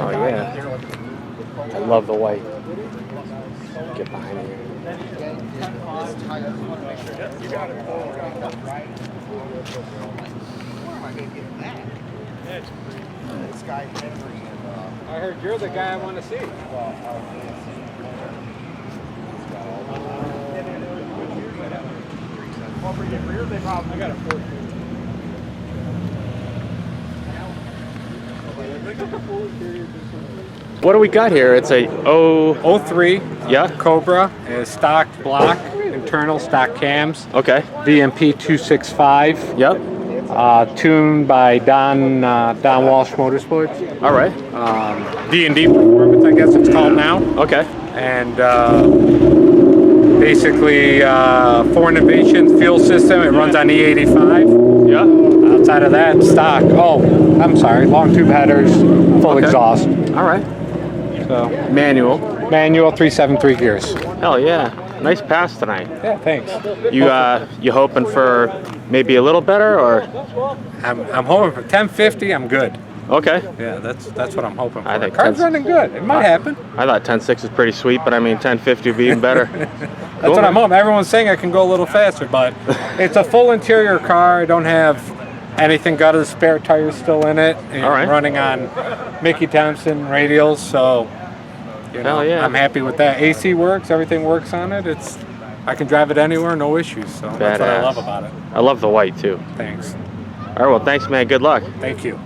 Oh yeah. I love the white. Get behind me. I heard you're the guy I want to see. I got a 14. What do we got here? It's a 03 yeah, Cobra, stock block, internal stock cams. okay. VMP 265. Yep. Tuned by Don Walsh Motorsports. All right. D&D Performance, I guess it's called now. Okay. And basically Fore Innovations fuel system. It runs on E85. Yeah. Outside of that, stock. Oh, I'm sorry. Long tube headers, full exhaust. All right. So Manual. manual 373 gears. Hell yeah. Nice pass tonight. Yeah, thanks. You hoping for maybe a little better or? I'm hoping for 1050. I'm good. Okay. Yeah, that's what I'm hoping for. I think Car's running good. It might happen. I thought 10.6 is pretty sweet, but I mean 10.50 would be even better. That's what I'm hoping. Everyone's saying I can go a little faster, but it's a full interior car. I don't have anything gutted. The spare tires still in it. And All right. I'm running on Mickey Thompson Radials, so you know, hell yeah. I'm happy with that. AC works. Everything works on it. I can drive it anywhere, no issues. So that's what I love about it. I love the white too. Thanks. All right. Well, thanks, man. Good luck. Thank you.